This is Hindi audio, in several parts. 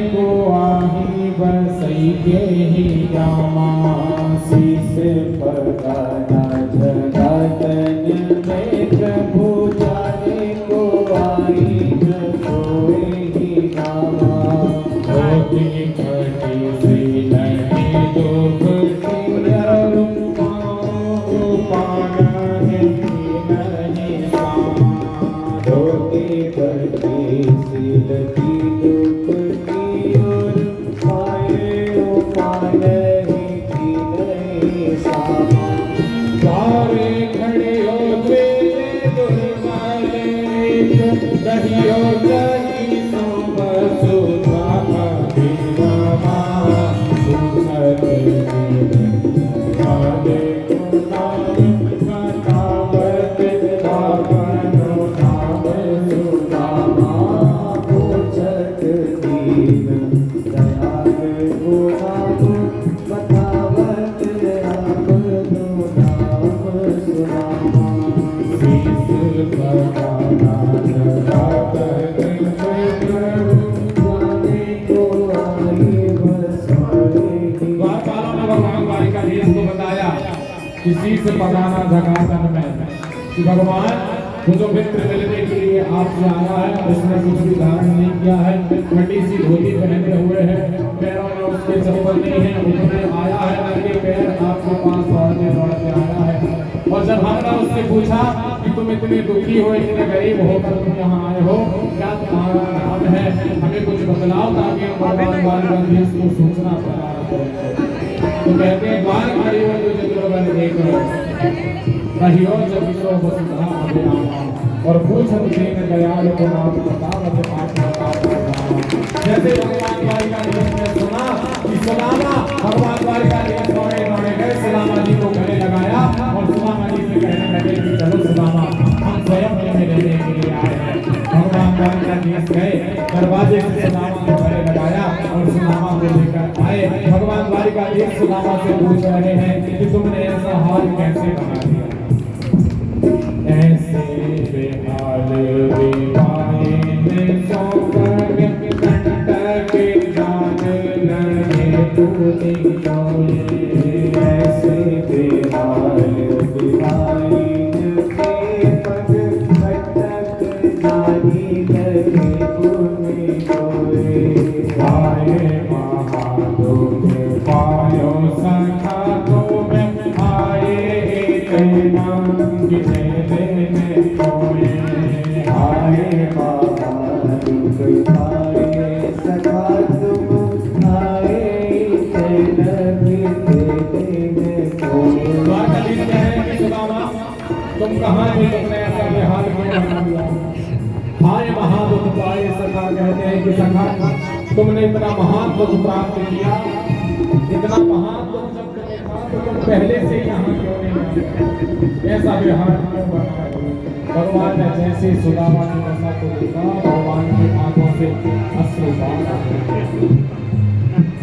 को आही बसई के ही जामा शीस पकाना जगतन में प्रभु जाने को आई सोए ही जामा होती घटी सी नहीं दुख पाना है नहीं सामा धोती बढ़ती सी लगी दुख की और पाए की नहीं सामा सारे खड़े हो गए दुर्माले दहियो जानी सो बसुधा अभिरामा सुसते आदे किसी से पकाना झकातन में कि भगवान वो जो मित्र मिलने के लिए आपसे आया है उसने कुछ भी धारण नहीं किया है फटी सी धोती पहने हुए है पैरों में उसके चप्पल नहीं है उतने आया है नंगे पैर आपके पास दौड़ते आया है और जब हमने उससे पूछा कि तुम इतने दुखी हो इतने गरीब होकर तुम यहाँ आए हो क्या तुम्हारा नाम है हमें कुछ बतलाओ ताकि हम भगवान को सूचना प्रदान तो कहते हैं बार खड़ी हो तो जगरों देख रहियो जब विश्व वसुधा अभिरामा और पूछत दीन दयाल को नाम बतावत आत्मा जैसे भगवान द्वारिकाधीश ने सुना कि सुदामा भगवान द्वारिकाधीश दौड़े गए सुदामा जी को गले लगाया और सुदामा जी से कहने लगे कि चलो सुदामा हम स्वयं में रहने के लिए आए हैं भगवान द्वारिकाधीश गए दरवाजे से सुदामा को गले लगाया और सुदामा को लेकर आए भगवान द्वारिकाधीश सुदामा से पूछ रहे हैं कि तुमने ऐसा हाल कैसे बना दिया ऐसे बेहाल बेवाए में सौकर कंटक जान लगे तूने कोई ऐसे बेहाल बेवाए में पग कंटक जानी लगे तूने कोई आए महादुख पायो सखा तो में आए नाम गिने लेने कोई आए महादुख पाए सखा तुम आए लेने कोई द्वारकाधीश कह रहे हैं कि सुदामा तुम कहाँ थे तुमने ऐसा बेहाल क्यों बना दिया हाय महादुख पाए सखा कहते हैं कि सखा तुमने इतना महान दुख प्राप्त किया इतना महान दुख जब तुम्हें था तो तुम पहले से यहाँ क्यों नहीं आए ऐसा व्यवहार क्यों बना भगवान ने जैसे सुदामा की दशा को देखा भगवान की आंखों से अश्रुपात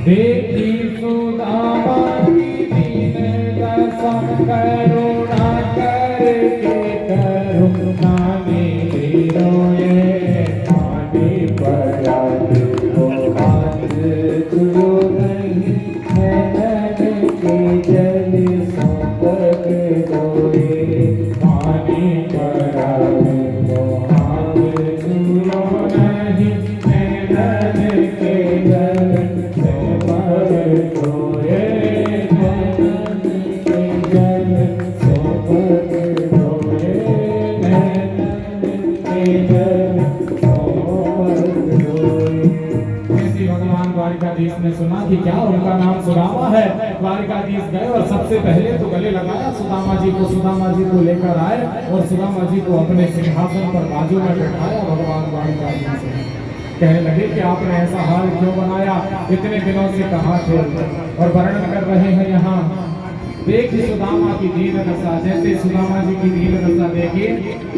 देखी सुदामा की दीन दशा करुणा करके करुणा में रोए पानी पड़ा द्वारिकाधीश ने सुना कि क्या उनका नाम सुदामा है द्वारिकाधीश गए और सबसे पहले तो गले लगाया सुदामा जी को लेकर आए और सुदामा जी को अपने सिंहासन पर बाजू में बैठाया भगवान द्वारिकाधीश ने कहने लगे कि आपने ऐसा हाल क्यों बनाया इतने दिनों से कहाँ थे और वर्णन कर रहे हैं यहाँ देखी सुदामा की दीन दशा जैसे सुदामा जी की दीन दशा देखी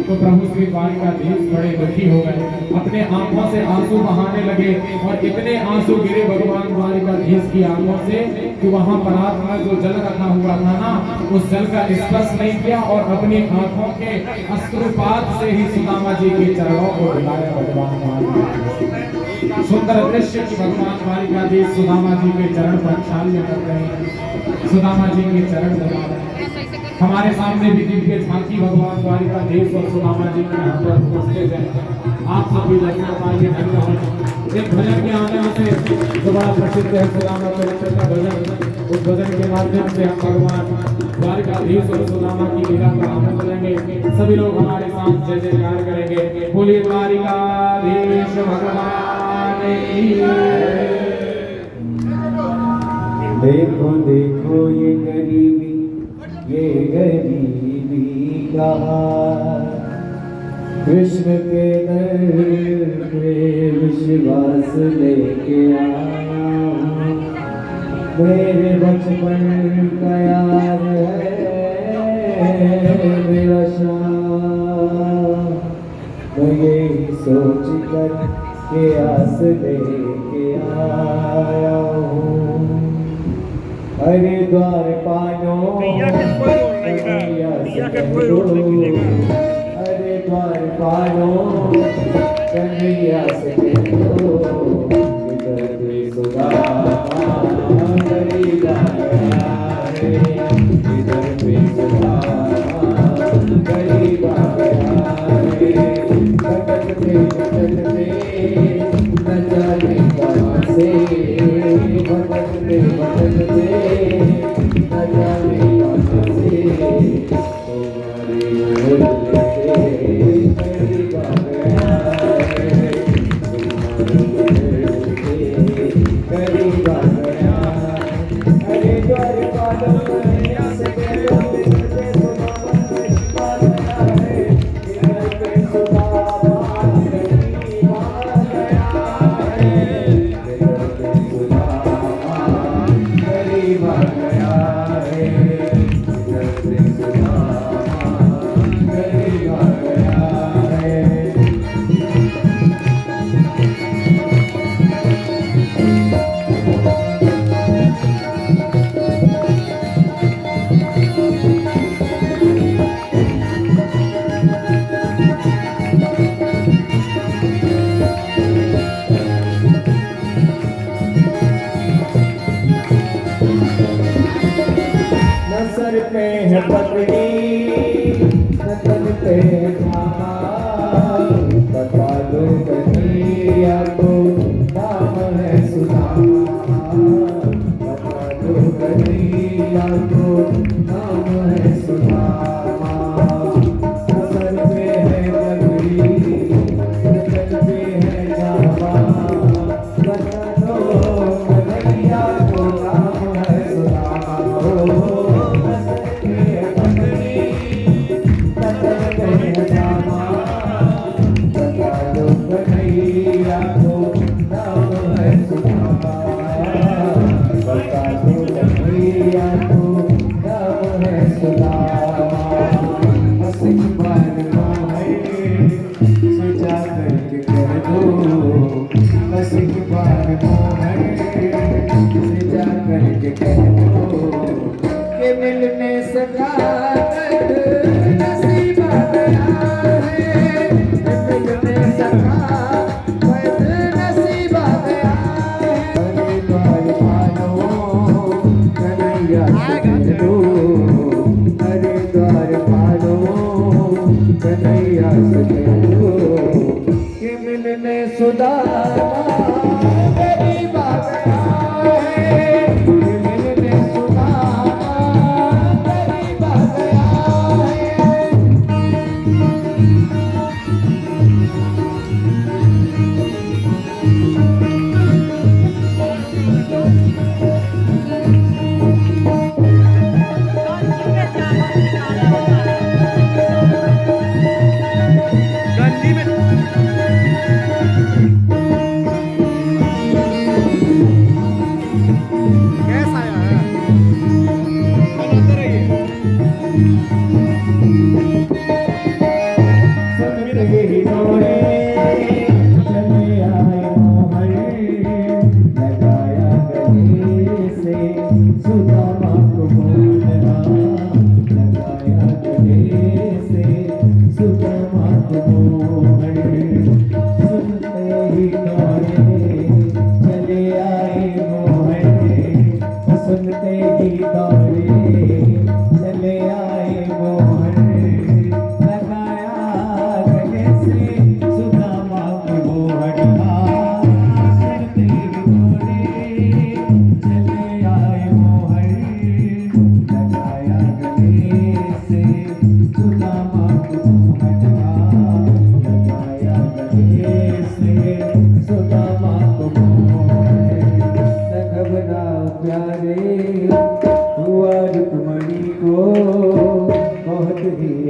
तो प्रभु श्री द्वारिकाधीश बड़े दुखी हो गए अपने आंखों से आंसू बहाने लगे और इतने आंसू गिरे भगवान द्वारिकाधीश की आंखों से कि वहां परात में जो जल रखा हुआ था ना उस जल का स्पर्श नहीं किया और अपनी आंखों के अश्रुपात से ही सुदामा जी के चरणों को ढलाया भगवान द्वारिकाधीश सुंदर दृश्य की भगवान द्वारिकाधीश सुदामा जी के चरण प्रक्षाल्य कर रहे हैं, सुदामा जी के चरण दबा रहे हैं। हमारे सामने भी दिव्य झांकी भगवान द्वारिकाधीश और सुदामा जी के यहाँ पर उपस्थित है। आप सभी दर्शन पाइए, धन्य हो। एक भजन के आने से जो बड़ा प्रसिद्ध है सुदामा चरित्र का भजन, उस भजन के माध्यम से हम भगवान द्वारिकाधीश और सुदामा की लीला का आनंद लेंगे। सभी लोग हमारे साथ जय जयकार करेंगे। बोलिए द्वारिकाधीश भगवान की जय। देखो देखो ये गरीबी का कृष्ण के दर पे विश्वास लेके आया हूँ। मेरे बचपन का यार है मेरा शाम, मैं यही सोच कर के आस लेके आया हूँ। हरिद्वार पानो हरिद्वार पानो कन्हैया से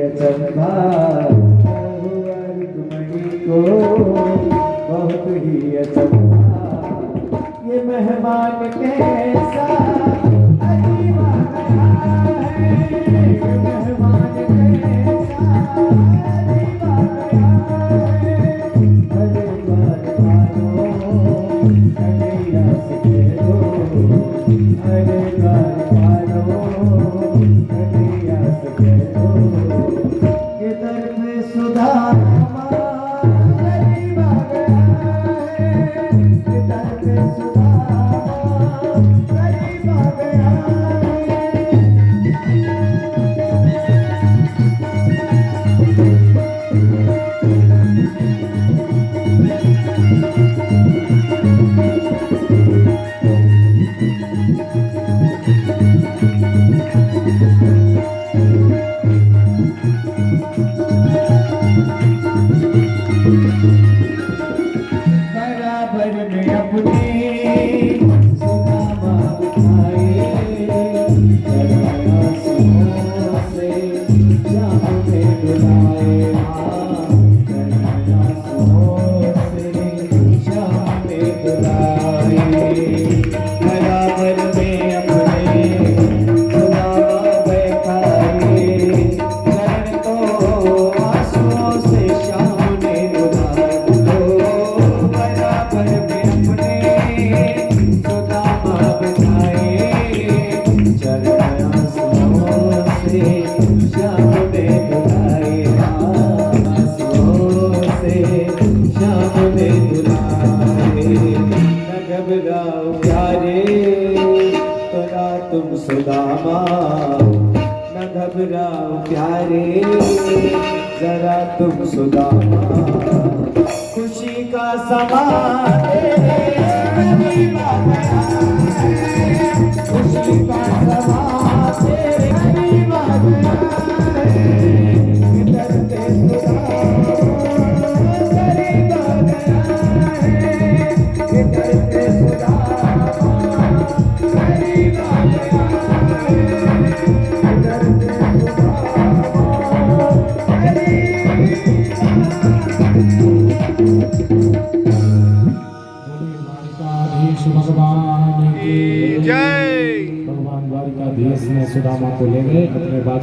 अचंभा हुआ रुक्मणी को बहुत ही अचंभा ये मेहमान कैसा अजीब आ गया है ये मेहमान कैसा अजीब आ गया है अरे बार बारो कन्हैया से कह दो अरे बार बारो कन्हैया से कह दो कि दर पे सुदामा गरीब आ गया है कि दर पे सुदामा गरीब आ गया बराबर में अपने सुदामा उठाए जरा आंसुओं से शाम में बुलाए जरा आंसुओं से शाम में बुलाए बराबर में अपने सुदामा बैठाए चरण को आंसुओं से शाम में बुलाए बराबर में अपने सुदामा बैठाए चरण आंसुओं से शाम में बुलाए आंसुओं से शाम में बुलाए न घबराओ प्यारे तोरा तुम सुदामा न घबराओ प्यारे जरा तुम सुदामा खुशी का समा करीब आ गया है खुशी का समा तेरे करीब आ गया है किधर से सुदामा करीब आ गया है किधर से सुदामा करीब आ गया है किधर से सुदामा करीब द्वारिकाधीश भगवान की जय। भगवान द्वारिकाधीश ने सुदामा को ले गए अपने बात